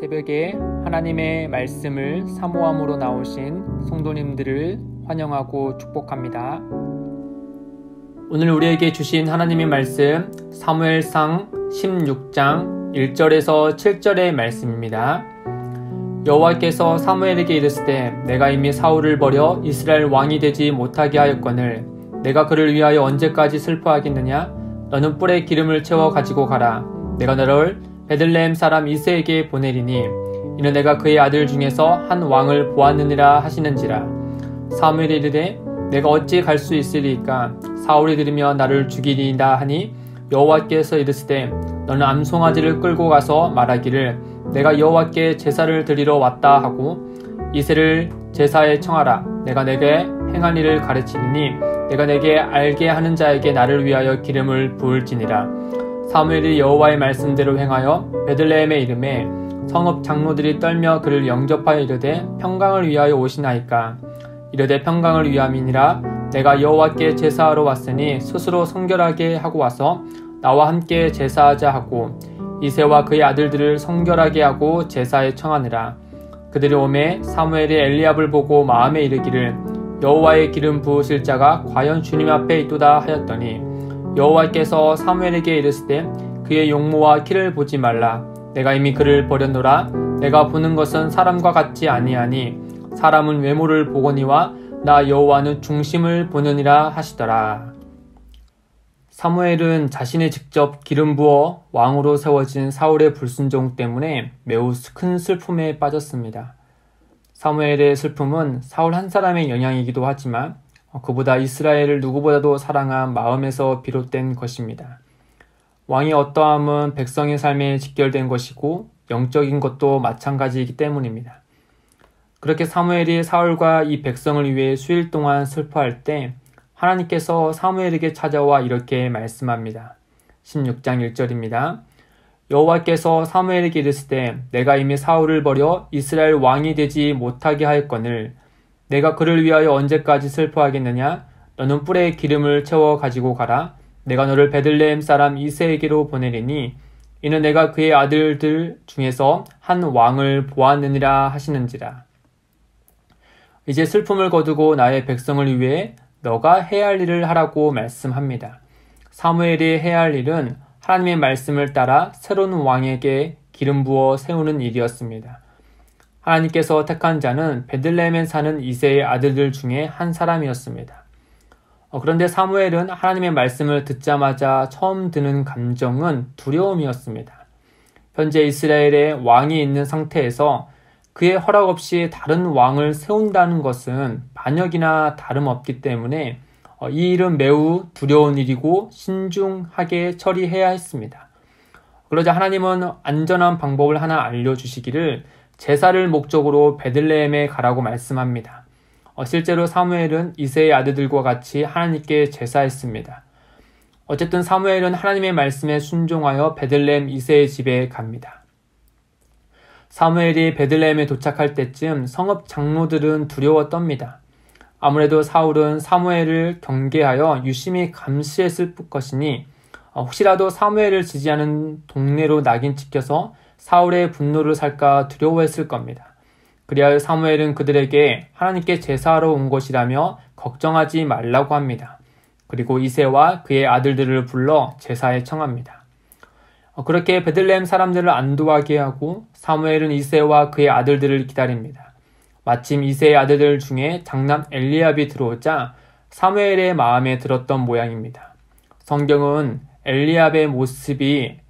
새벽에 하나님의 말씀을 사모함으로 나오신 성도님들을 환영하고 축복합니다. 오늘 우리에게 주신 하나님의 말씀 사무엘상 16장 1절에서 7절의 말씀입니다. 여호와께서 사무엘에게 이르시되 내가 이미 사울을 버려 이스라엘 왕이 되지 못하게 하였거늘 내가 그를 위하여 언제까지 슬퍼하겠느냐? 너는 뿔에 기름을 채워 가지고 가라. 내가 너를 베들레헴 사람 이새에게 보내리니 이는 내가 그의 아들 중에서 한 왕을 보았느니라 하시는지라. 사무엘이 이르되 내가 어찌 갈 수 있으리이까? 사울이 들으며 나를 죽이리이다 하니 여호와께서 이르시되 너는 암송아지를 끌고 가서 말하기를 내가 여호와께 제사를 드리러 왔다 하고 이새를 제사에 청하라. 내가 내게 행한 일을 가르치리니 내가 내게 알게 하는 자에게 나를 위하여 기름을 부을지니라. 사무엘이 여호와의 말씀대로 행하여 베들레헴에 이르매 성읍 장로들이 떨며 그를 영접하여 이르되 평강을 위하여 오시나이까? 이르되 평강을 위함이니라. 내가 여호와께 제사하러 왔으니 스스로 성결하게 하고 와서 나와 함께 제사하자 하고 이새와 그의 아들들을 성결하게 하고 제사에 청하니라. 그들이 오매 사무엘이 엘리압을 보고 마음에 이르기를 여호와의 기름 부으실 자가 과연 주님 앞에 있도다 하였더니 여호와께서 사무엘에게 이르시되 그의 용모와 키를 보지 말라. 내가 이미 그를 버렸노라. 내가 보는 것은 사람과 같지 아니하니 사람은 외모를 보거니와 나 여호와는 중심을 보느니라 하시더라. 사무엘은 자신이 직접 기름 부어 왕으로 세워진 사울의 불순종 때문에 매우 큰 슬픔에 빠졌습니다. 사무엘의 슬픔은 사울 한 사람의 영향이기도 하지만 그보다 이스라엘을 누구보다도 사랑한 마음에서 비롯된 것입니다. 왕의 어떠함은 백성의 삶에 직결된 것이고 영적인 것도 마찬가지이기 때문입니다. 그렇게 사무엘이 사울과 이 백성을 위해 수일 동안 슬퍼할 때 하나님께서 사무엘에게 찾아와 이렇게 말씀합니다. 16장 1절입니다. 여호와께서 사무엘에게 이르시되 내가 이미 사울을 버려 이스라엘 왕이 되지 못하게 하였거늘 내가 그를 위하여 언제까지 슬퍼하겠느냐? 너는 뿔에 기름을 채워 가지고 가라. 내가 너를 베들레헴 사람 이새에게로 보내리니 이는 내가 그의 아들들 중에서 한 왕을 보았느니라 하시는지라. 이제 슬픔을 거두고 나의 백성을 위해 너가 해야 할 일을 하라고 말씀합니다. 사무엘이 해야 할 일은 하나님의 말씀을 따라 새로운 왕에게 기름 부어 세우는 일이었습니다. 하나님께서 택한 자는 베들레헴에 사는 이새의 아들들 중에 한 사람이었습니다. 그런데 사무엘은 하나님의 말씀을 듣자마자 처음 드는 감정은 두려움이었습니다. 현재 이스라엘에 왕이 있는 상태에서 그의 허락 없이 다른 왕을 세운다는 것은 반역이나 다름없기 때문에 이 일은 매우 두려운 일이고 신중하게 처리해야 했습니다. 그러자 하나님은 안전한 방법을 하나 알려주시기를 제사를 목적으로 베들레헴에 가라고 말씀합니다. 실제로 사무엘은 이새의 아들들과 같이 하나님께 제사했습니다. 어쨌든 사무엘은 하나님의 말씀에 순종하여 베들레헴 이새의 집에 갑니다. 사무엘이 베들레헴에 도착할 때쯤 성읍 장로들은 두려워 떱니다. 아무래도 사울은 사무엘을 경계하여 유심히 감시했을 것이니 혹시라도 사무엘을 지지하는 동네로 낙인 찍혀서 사울의 분노를 살까 두려워했을 겁니다. 그리하여 사무엘은 그들에게 하나님께 제사하러 온 것이라며 걱정하지 말라고 합니다. 그리고 이새와 그의 아들들을 불러 제사에 청합니다. 그렇게 베들레헴 사람들을 안도하게 하고 사무엘은 이새와 그의 아들들을 기다립니다. 마침 이새의 아들들 중에 장남 엘리압이 들어오자 사무엘의 마음에 들었던 모양입니다. 성경은 엘리압의 모습이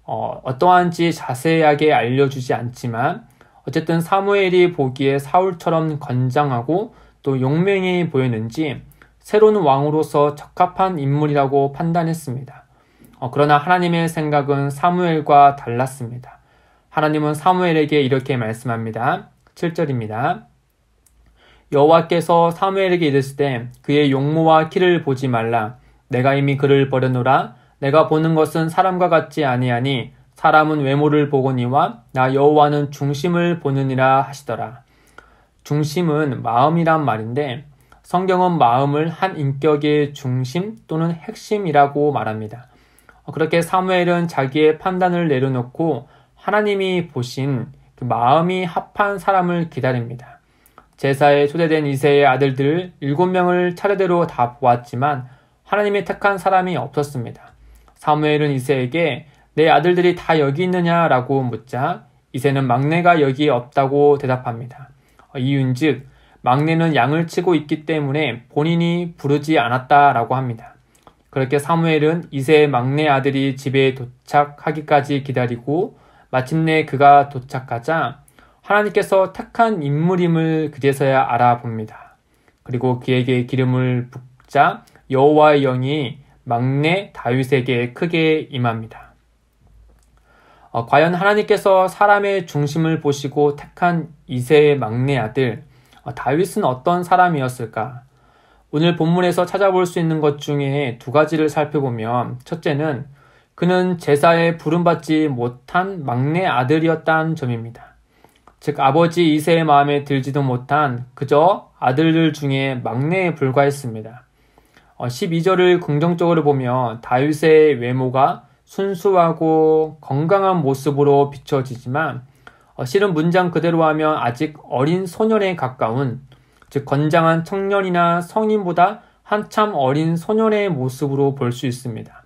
어떠한지 자세하게 알려주지 않지만 어쨌든 사무엘이 보기에 사울처럼 건장하고 또 용맹해 보였는지 새로운 왕으로서 적합한 인물이라고 판단했습니다. 그러나 하나님의 생각은 사무엘과 달랐습니다. 하나님은 사무엘에게 이렇게 말씀합니다. 7절입니다. 여호와께서 사무엘에게 이르시되 그의 용모와 키를 보지 말라. 내가 이미 그를 버려노라. 내가 보는 것은 사람과 같지 아니하니 사람은 외모를 보거니와 나 여호와는 중심을 보느니라 하시더라. 중심은 마음이란 말인데 성경은 마음을 한 인격의 중심 또는 핵심이라고 말합니다. 그렇게 사무엘은 자기의 판단을 내려놓고 하나님이 보신 마음이 합한 사람을 기다립니다. 제사에 초대된 이새의 아들들 7명을 차례대로 다 보았지만 하나님이 택한 사람이 없었습니다. 사무엘은 이새에게 내 아들들이 다 여기 있느냐라고 묻자 이새는 막내가 여기에 없다고 대답합니다. 이윤즉 막내는 양을 치고 있기 때문에 본인이 부르지 않았다라고 합니다. 그렇게 사무엘은 이새의 막내 아들이 집에 도착하기까지 기다리고 마침내 그가 도착하자 하나님께서 택한 인물임을 그제서야 알아봅니다. 그리고 그에게 기름을 붓자 여호와의 영이 막내 다윗에게 크게 임합니다. 과연 하나님께서 사람의 중심을 보시고 택한 이새의 막내 아들 다윗은 어떤 사람이었을까? 오늘 본문에서 찾아볼 수 있는 것 중에 2가지를 살펴보면 첫째는 그는 제사에 부름받지 못한 막내 아들이었다는 점입니다. 즉 아버지 이새의 마음에 들지도 못한 그저 아들들 중에 막내에 불과했습니다. 12절을 긍정적으로 보면 다윗의 외모가 순수하고 건강한 모습으로 비춰지지만 실은 문장 그대로 하면 아직 어린 소년에 가까운 즉 건장한 청년이나 성인보다 한참 어린 소년의 모습으로 볼 수 있습니다.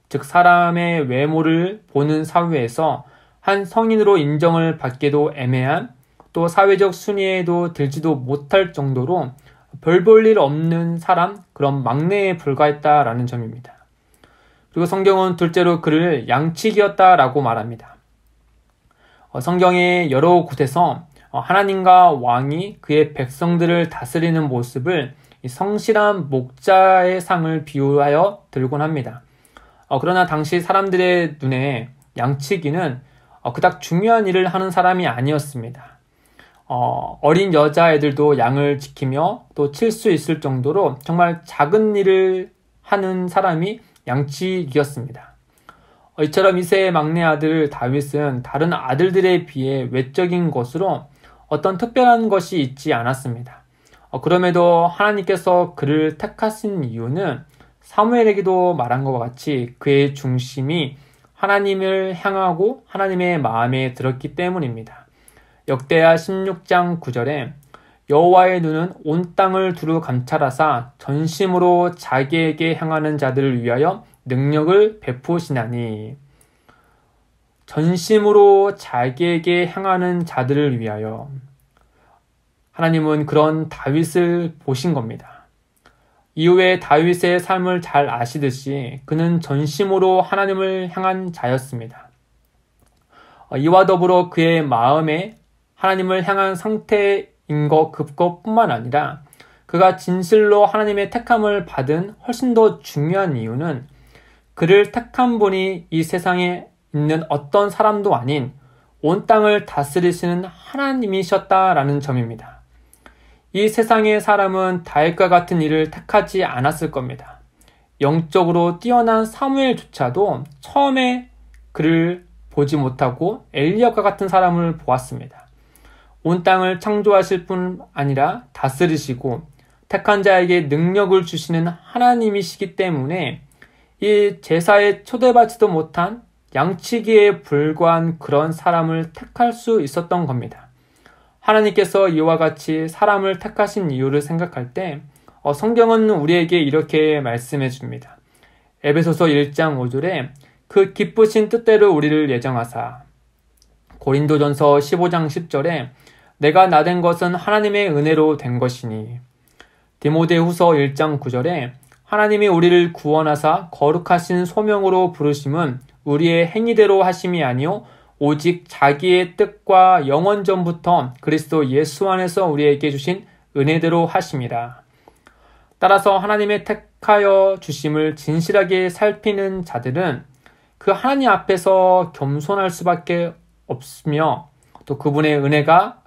즉 사람의 외모를 보는 사회에서 한 성인으로 인정을 받기도 애매한 또 사회적 순위에도 들지도 못할 정도로 별 볼 일 없는 사람 그런 막내에 불과했다라는 점입니다. 그리고 성경은 둘째로 그를 양치기였다라고 말합니다. 성경의 여러 곳에서 하나님과 왕이 그의 백성들을 다스리는 모습을 성실한 목자의 상을 비유하여 들곤 합니다. 그러나 당시 사람들의 눈에 양치기는 그닥 중요한 일을 하는 사람이 아니었습니다. 어린 여자애들도 양을 지키며 또 칠 수 있을 정도로 정말 작은 일을 하는 사람이 양치기였습니다. 이처럼 이새의 막내 아들 다윗은 다른 아들들에 비해 외적인 것으로 어떤 특별한 것이 있지 않았습니다. 그럼에도 하나님께서 그를 택하신 이유는 사무엘에게도 말한 것과 같이 그의 중심이 하나님을 향하고 하나님의 마음에 들었기 때문입니다. 역대하 16장 9절에 여호와의 눈은 온 땅을 두루 감찰하사 전심으로 자기에게 향하는 자들을 위하여 능력을 베푸시나니 전심으로 자기에게 향하는 자들을 위하여 하나님은 그런 다윗을 보신 겁니다. 이후에 다윗의 삶을 잘 아시듯이 그는 전심으로 하나님을 향한 자였습니다. 이와 더불어 그의 마음에 하나님을 향한 상태인 그것뿐만 아니라 그가 진실로 하나님의 택함을 받은 훨씬 더 중요한 이유는 그를 택한 분이 이 세상에 있는 어떤 사람도 아닌 온 땅을 다스리시는 하나님이셨다라는 점입니다. 이 세상의 사람은 다윗과 같은 일을 택하지 않았을 겁니다. 영적으로 뛰어난 사무엘조차도 처음에 그를 보지 못하고 엘리야과 같은 사람을 보았습니다. 온 땅을 창조하실 뿐 아니라 다스리시고 택한 자에게 능력을 주시는 하나님이시기 때문에 이 제사에 초대받지도 못한 양치기에 불과한 그런 사람을 택할 수 있었던 겁니다. 하나님께서 이와 같이 사람을 택하신 이유를 생각할 때 성경은 우리에게 이렇게 말씀해 줍니다. 에베소서 1장 5절에 그 기쁘신 뜻대로 우리를 예정하사 고린도전서 15장 10절에 내가 나된 것은 하나님의 은혜로 된 것이니 디모데후서 1장 9절에 하나님이 우리를 구원하사 거룩하신 소명으로 부르심은 우리의 행위대로 하심이 아니요 오직 자기의 뜻과 영원 전부터 그리스도 예수 안에서 우리에게 주신 은혜대로 하심이라. 따라서 하나님의 택하여 주심을 진실하게 살피는 자들은 그 하나님 앞에서 겸손할 수밖에 없으며 또 그분의 은혜가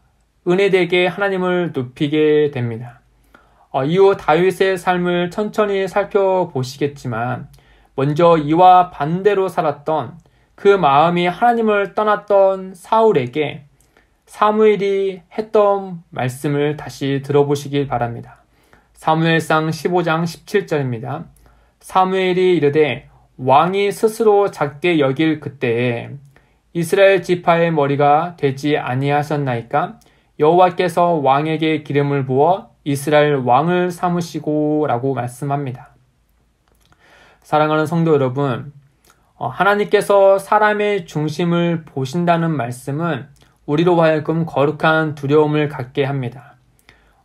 은혜되게 하나님을 높이게 됩니다. 이후 다윗의 삶을 천천히 살펴보시겠지만 먼저 이와 반대로 살았던 그 마음이 하나님을 떠났던 사울에게 사무엘이 했던 말씀을 다시 들어보시길 바랍니다. 사무엘상 15장 17절입니다. 사무엘이 이르되 왕이 스스로 작게 여길 그때에 이스라엘 지파의 머리가 되지 아니하셨나이까? 여호와께서 왕에게 기름을 부어 이스라엘 왕을 삼으시고 라고 말씀합니다. 사랑하는 성도 여러분, 하나님께서 사람의 중심을 보신다는 말씀은 우리로 하여금 거룩한 두려움을 갖게 합니다.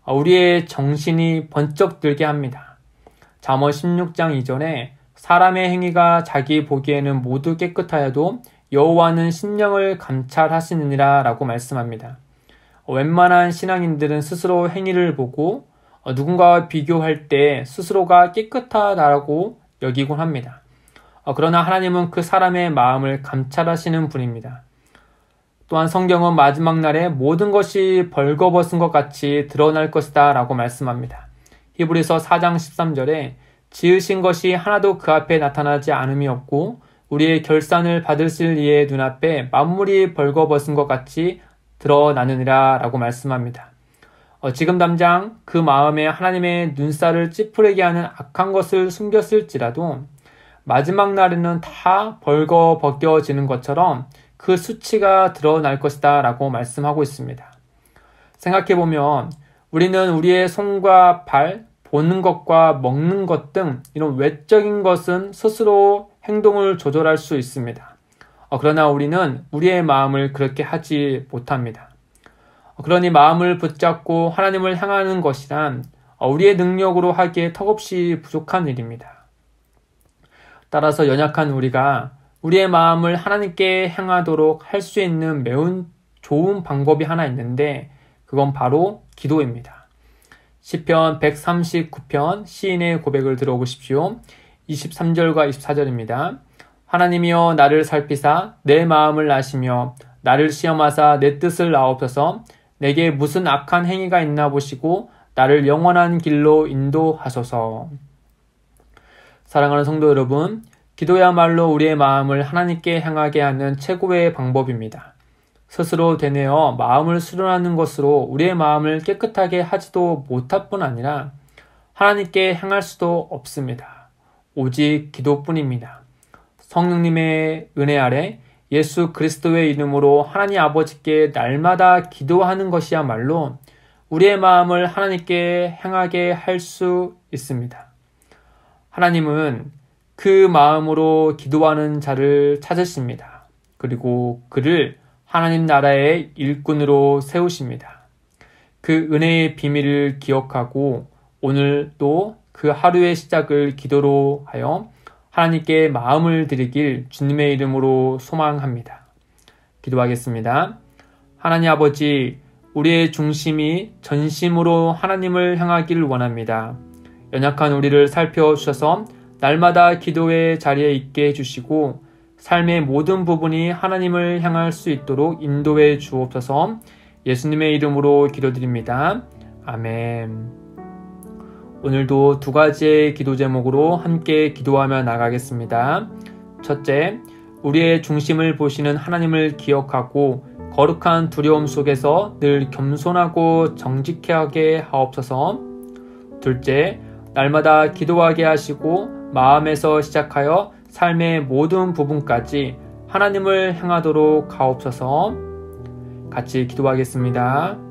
우리의 정신이 번쩍 들게 합니다. 잠언 16장 2절에 사람의 행위가 자기 보기에는 모두 깨끗하여도 여호와는 심령을 감찰하시느니라 라고 말씀합니다. 웬만한 신앙인들은 스스로 행위를 보고 누군가와 비교할 때 스스로가 깨끗하다라고 여기곤 합니다. 그러나 하나님은 그 사람의 마음을 감찰하시는 분입니다. 또한 성경은 마지막 날에 모든 것이 벌거벗은 것 같이 드러날 것이다 라고 말씀합니다. 히브리서 4장 13절에 지으신 것이 하나도 그 앞에 나타나지 않음이 없고 우리의 결산을 받으실 이의 눈앞에 만물이 벌거벗은 것 같이 드러나느니라 라고 말씀합니다. 지금 당장 그 마음에 하나님의 눈살을 찌푸리게 하는 악한 것을 숨겼을지라도 마지막 날에는 다 벌거벗겨지는 것처럼 그 수치가 드러날 것이다 라고 말씀하고 있습니다. 생각해보면 우리는 우리의 손과 발, 보는 것과 먹는 것 등 이런 외적인 것은 스스로 행동을 조절할 수 있습니다. 그러나 우리는 우리의 마음을 그렇게 하지 못합니다. 그러니 마음을 붙잡고 하나님을 향하는 것이란 우리의 능력으로 하기에 턱없이 부족한 일입니다. 따라서 연약한 우리가 우리의 마음을 하나님께 향하도록 할 수 있는 매우 좋은 방법이 하나 있는데 그건 바로 기도입니다. 시편 139편 시인의 고백을 들어보십시오. 23절과 24절입니다. 하나님이여 나를 살피사 내 마음을 아시며 나를 시험하사 내 뜻을 아옵소서. 내게 무슨 악한 행위가 있나 보시고 나를 영원한 길로 인도하소서. 사랑하는 성도 여러분, 기도야말로 우리의 마음을 하나님께 향하게 하는 최고의 방법입니다. 스스로 되뇌어 마음을 수련하는 것으로 우리의 마음을 깨끗하게 하지도 못할 뿐 아니라 하나님께 향할 수도 없습니다. 오직 기도뿐입니다. 성령님의 은혜 아래 예수 그리스도의 이름으로 하나님 아버지께 날마다 기도하는 것이야말로 우리의 마음을 하나님께 향하게 할 수 있습니다. 하나님은 그 마음으로 기도하는 자를 찾으십니다. 그리고 그를 하나님 나라의 일꾼으로 세우십니다. 그 은혜의 비밀을 기억하고 오늘도 그 하루의 시작을 기도로 하여 하나님께 마음을 드리길 주님의 이름으로 소망합니다. 기도하겠습니다. 하나님 아버지, 우리의 중심이 전심으로 하나님을 향하기를 원합니다. 연약한 우리를 살펴주셔서 날마다 기도의 자리에 있게 해주시고 삶의 모든 부분이 하나님을 향할 수 있도록 인도해 주옵소서. 예수님의 이름으로 기도드립니다. 아멘. 오늘도 두 가지의 기도 제목으로 함께 기도하며 나가겠습니다. 첫째, 우리의 중심을 보시는 하나님을 기억하고 거룩한 두려움 속에서 늘 겸손하고 정직하게 하옵소서. 둘째, 날마다 기도하게 하시고 마음에서 시작하여 삶의 모든 부분까지 하나님을 향하도록 하옵소서. 같이 기도하겠습니다.